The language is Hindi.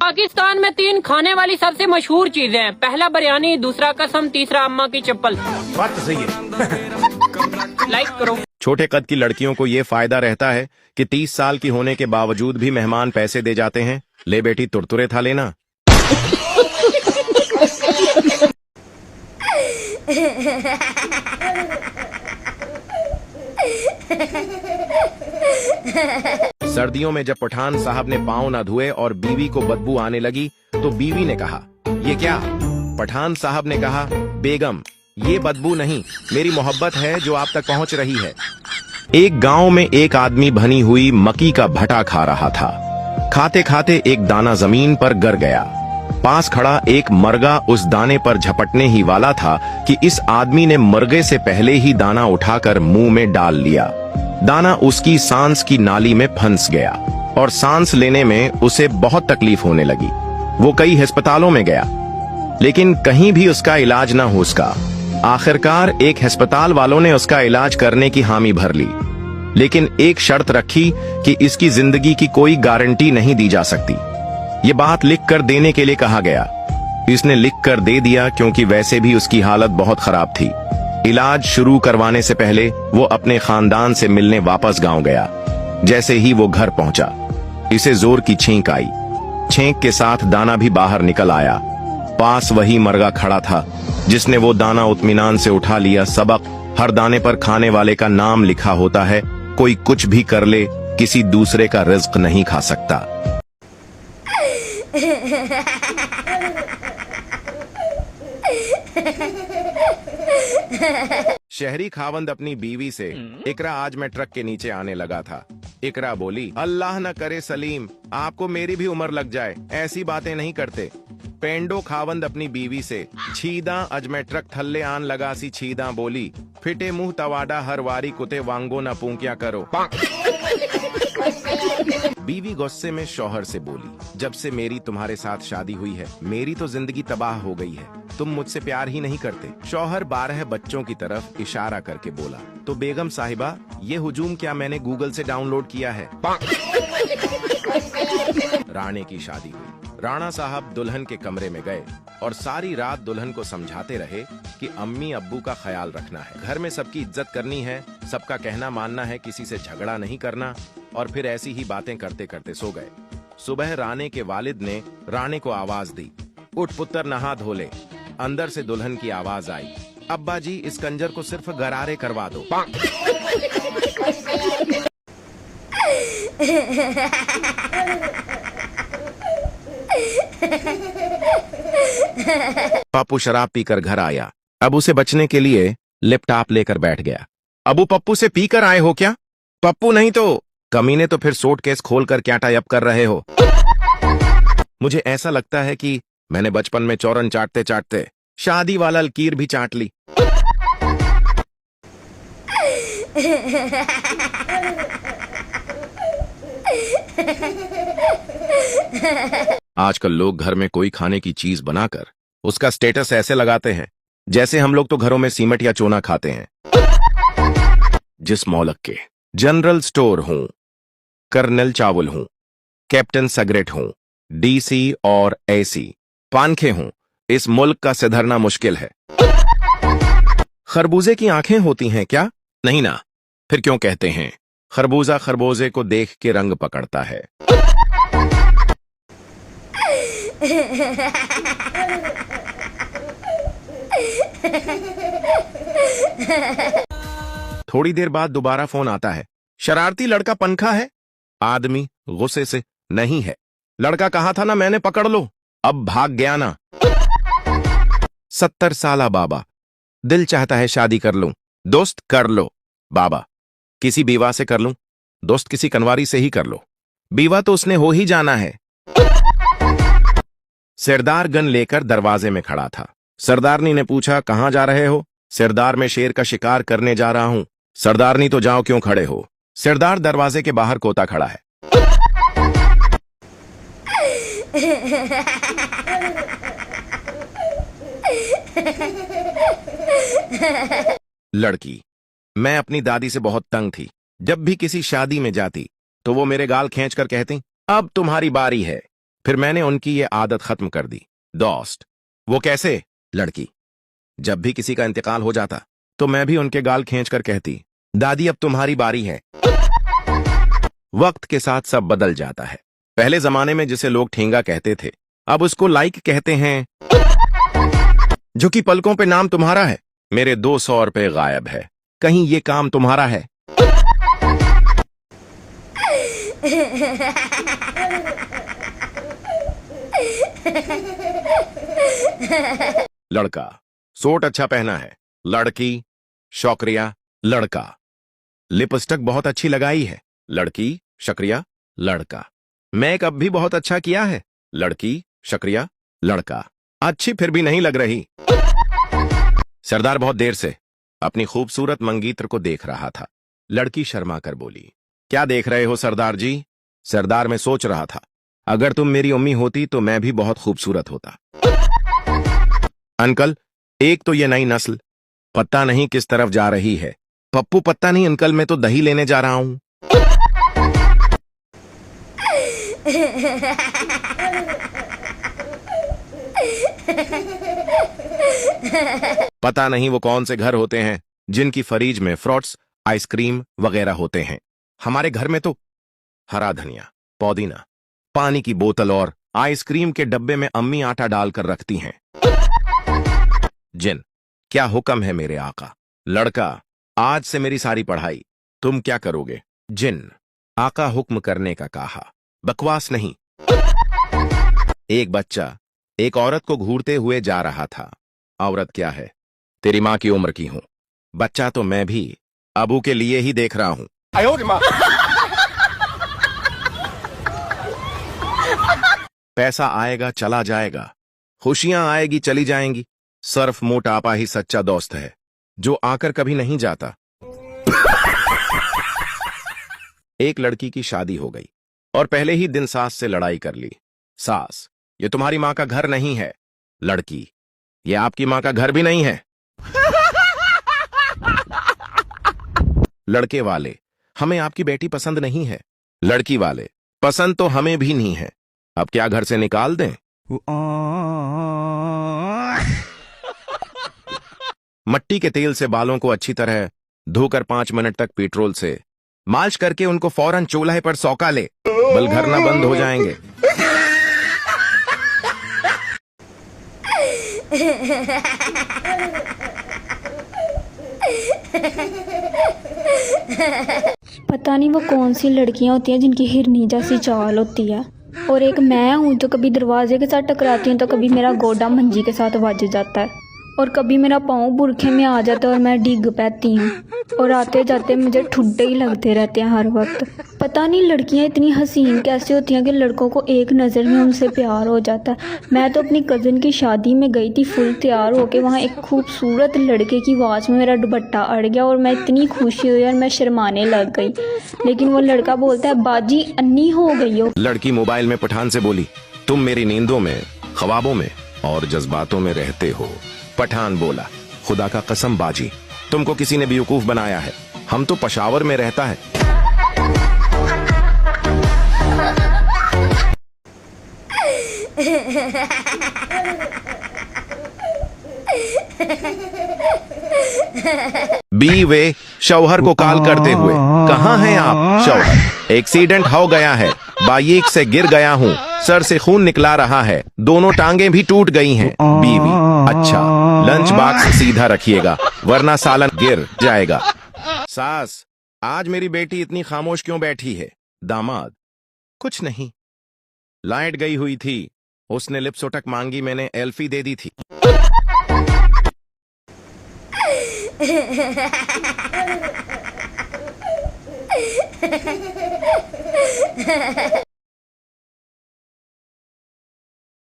पाकिस्तान में 3 खाने वाली सबसे मशहूर चीजें हैं। पहला बिरयानी, दूसरा कसम, तीसरा अम्मा की चप्पल। बात तो सही है। लाइक करो। छोटे कद की लड़कियों को ये फायदा रहता है कि 30 साल की होने के बावजूद भी मेहमान पैसे दे जाते हैं। ले बेटी तुरतुरे था लेना। सर्दियों में जब पठान साहब ने पाँव न धोए और बीवी को बदबू आने लगी तो बीवी ने कहा, ये क्या? पठान साहब ने कहा, बेगम ये बदबू नहीं, मेरी मोहब्बत है जो आप तक पहुंच रही है। एक गांव में एक आदमी भनी हुई मक्की का भटा खा रहा था। खाते खाते एक दाना जमीन पर गिर गया। पास खड़ा एक मर्गा उस दाने पर झपटने ही वाला था कि इस आदमी ने मर्गे से पहले ही दाना उठाकर मुंह में डाल लिया। दाना उसकी सांस की नाली में फंस गया और सांस लेने में उसे बहुत तकलीफ होने लगी। वो कई अस्पतालों में गया लेकिन कहीं भी उसका इलाज न हो सका। आखिरकार एक अस्पताल वालों ने उसका इलाज करने की हामी भर ली, लेकिन एक शर्त रखी कि इसकी जिंदगी की कोई गारंटी नहीं दी जा सकती। ये बात लिख कर देने के लिए कहा गया। इसने लिख कर दे दिया क्योंकि वैसे भी उसकी हालत बहुत खराब थी। इलाज शुरू करवाने से पहले वो अपने खानदान से मिलने वापस गांव गया। जैसे ही वो घर पहुंचा, इसे जोर की छींक आई। छींक के साथ दाना भी बाहर निकल आया। पास वही मर्गा खड़ा था जिसने वो दाना इत्मीनान से उठा लिया। सबक, हर दाने पर खाने वाले का नाम लिखा होता है। कोई कुछ भी कर ले, किसी दूसरे का रिज्क नहीं खा सकता। शहरी खावंद अपनी बीवी से, इकरा आज मैं ट्रक के नीचे आने लगा था। इकरा बोली, अल्लाह न करे सलीम, आपको मेरी भी उम्र लग जाए, ऐसी बातें नहीं करते। पेंडो खावंद अपनी बीवी से, छीदा अज मैं ट्रक थल्ले आन लगा सी। छीदा बोली, फिटे मुंह तवाडा हर वारी कुते वांगो न पूंक्या करो। बीवी गुस्से में शौहर से बोली, जब से मेरी तुम्हारे साथ शादी हुई है मेरी तो जिंदगी तबाह हो गई है। तुम मुझसे प्यार ही नहीं करते। शौहर 12 बच्चों की तरफ इशारा करके बोला, तो बेगम साहिबा ये हुजूम क्या मैंने गूगल से डाउनलोड किया है। राणे की शादी हुई। राणा साहब दुल्हन के कमरे में गए और सारी रात दुल्हन को समझाते रहे कि अम्मी अब्बू का ख्याल रखना है, घर में सबकी इज्जत करनी है, सबका कहना मानना है, किसी से झगड़ा नहीं करना। और फिर ऐसी ही बातें करते करते सो गए। सुबह राणे के वालिद ने राणे को आवाज दी, उठ पुत्र नहा धो ले। अंदर से दुल्हन की आवाज आई, अब्बा जी इस कंजर को सिर्फ गरारे करवा दो। पप्पू शराब पीकर घर आया। अब उसे बचने के लिए लैपटॉप लेकर बैठ गया। अबू पप्पू से पीकर आए हो क्या? पप्पू नहीं तो कमीने, तो फिर सूटकेस खोलकर क्या टाई अप कर रहे हो? मुझे ऐसा लगता है कि मैंने बचपन में चौरन चाटते चाटते शादी वाला लकीर भी चाट ली। आजकल लोग घर में कोई खाने की चीज बनाकर उसका स्टेटस ऐसे लगाते हैं जैसे हम लोग तो घरों में सीमेंट या चोना खाते हैं। जिस मौलक के जनरल स्टोर हूं, कर्नल चावल हूं, कैप्टन सिगरेट हूं, डीसी और एसी पानखे हूं, इस मुल्क का सुधरना मुश्किल है। खरबूजे की आंखें होती हैं क्या? नहीं ना। फिर क्यों कहते हैं खरबूजा खरबूजे को देख के रंग पकड़ता है? थोड़ी देर बाद दोबारा फोन आता है, शरारती लड़का पंखा है? आदमी गुस्से से, नहीं है। लड़का कहा था ना मैंने पकड़ लो, अब भाग गया ना। 70 साला बाबा, दिल चाहता है शादी कर लूं। दोस्त कर लो। बाबा, किसी बीवा से कर लूं? दोस्त किसी कनवारी से ही कर लो। बीवा तो उसने हो ही जाना है। सरदार गन लेकर दरवाजे में खड़ा था। सरदारनी ने पूछा, कहां जा रहे हो? सरदार में शेर का शिकार करने जा रहा हूं। सरदारनी, तो जाओ, क्यों खड़े हो? सरदार, दरवाजे के बाहर कोता खड़ा है। लड़की, मैं अपनी दादी से बहुत तंग थी। जब भी किसी शादी में जाती तो वो मेरे गाल खींचकर कहती, अब तुम्हारी बारी है। फिर मैंने उनकी ये आदत खत्म कर दी। दोस्त, वो कैसे? लड़की, जब भी किसी का इंतकाल हो जाता तो मैं भी उनके गाल खींचकर कहती, दादी अब तुम्हारी बारी है। वक्त के साथ सब बदल जाता है। पहले जमाने में जिसे लोग ठेंगा कहते थे, अब उसको लाइक कहते हैं। जो कि पलकों पे नाम तुम्हारा है। मेरे 200 रुपए गायब है, कहीं ये काम तुम्हारा है? लड़का, सूट अच्छा पहना है। लड़की, शुक्रिया। लड़का, लिपस्टिक बहुत अच्छी लगाई है। लड़की, शुक्रिया। लड़का, मेकअप भी बहुत अच्छा किया है। लड़की, शुक्रिया। लड़का, अच्छी फिर भी नहीं लग रही। सरदार बहुत देर से अपनी खूबसूरत मंगीत्र को देख रहा था। लड़की शर्मा कर बोली, क्या देख रहे हो सरदार जी? सरदार, मैं सोच रहा था अगर तुम मेरी अम्मी होती तो मैं भी बहुत खूबसूरत होता। अंकल, एक तो ये नई नस्ल पता नहीं किस तरफ जा रही है। पप्पू, पता नहीं अंकल, मैं तो दही लेने जा रहा हूं। पता नहीं वो कौन से घर होते हैं जिनकी फरीज में फ्रूट्स, आइसक्रीम वगैरह होते हैं। हमारे घर में तो हरा धनिया, पुदीना, पानी की बोतल और आइसक्रीम के डब्बे में अम्मी आटा डालकर रखती हैं। जिन, क्या हुक्म है मेरे आका? लड़का, आज से मेरी सारी पढ़ाई तुम क्या करोगे? जिन, आका हुक्म करने का कहा, बकवास नहीं। एक बच्चा एक औरत को घूरते हुए जा रहा था। औरत, क्या है? तेरी माँ की उम्र की हूं। बच्चा, तो मैं भी अबू के लिए ही देख रहा हूं। पैसा आएगा चला जाएगा, खुशियां आएगी चली जाएंगी, सिर्फ मोटापा ही सच्चा दोस्त है जो आकर कभी नहीं जाता। एक लड़की की शादी हो गई और पहले ही दिन सास से लड़ाई कर ली। सास, ये तुम्हारी माँ का घर नहीं है। लड़की, ये आपकी माँ का घर भी नहीं है। लड़के वाले, हमें आपकी बेटी पसंद नहीं है। लड़की वाले, पसंद तो हमें भी नहीं है, अब क्या घर से निकाल दें? मट्टी के तेल से बालों को अच्छी तरह धोकर 5 मिनट तक पेट्रोल से मालिश करके उनको फौरन चूल्हे पर सौका ले, बल घरना बंद हो जाएंगे। पता नहीं वो कौन सी लड़कियां होती हैं जिनकी हिरनी जैसी चाल होती है। और एक मैं हूँ जो कभी दरवाजे के साथ टकराती हूँ तो कभी मेरा गोडा मंजी के साथ वज जाता है और कभी मेरा पाँव बुरखे में आ जाता है और मैं डिग पैती हूँ और आते जाते मुझे ठुड्डे ही लगते रहते हैं हर वक्त। पता नहीं लड़कियाँ इतनी हसीन कैसे होती हैं कि लड़कों को एक नज़र में उनसे प्यार हो जाता है। मैं तो अपनी कज़न की शादी में गई थी फुल तैयार होके, वहाँ एक खूबसूरत लड़के की आवाज़ में मेरा दुपट्टा अड़ गया और मैं इतनी खुशी हुई और मैं शर्माने लग गई, लेकिन वो लड़का बोलता है बाजी अन्नी हो गई हो। लड़की मोबाइल में पठान से बोली, तुम मेरी नींदों में, ख्वाबों में और जज्बातों में रहते हो। पठान बोला, खुदा का कसम बाजी, तुमको किसी ने बेवकूफ बनाया है, हम तो पेशावर में रहता है। बी वे शौहर को कॉल करते हुए, कहाँ हैं आप शौहर? एक्सीडेंट हो गया है, बाइक से गिर गया हूँ, सर से खून निकला रहा है, दोनों टांगें भी टूट गई हैं। बीवी, अच्छा लंच बॉक्स सीधा रखिएगा वरना सालन गिर जाएगा। सास, आज मेरी बेटी इतनी खामोश क्यों बैठी है? दामाद, कुछ नहीं, लाइट गई हुई थी, उसने लिपस्टिक मांगी, मैंने एल्फी दे दी थी।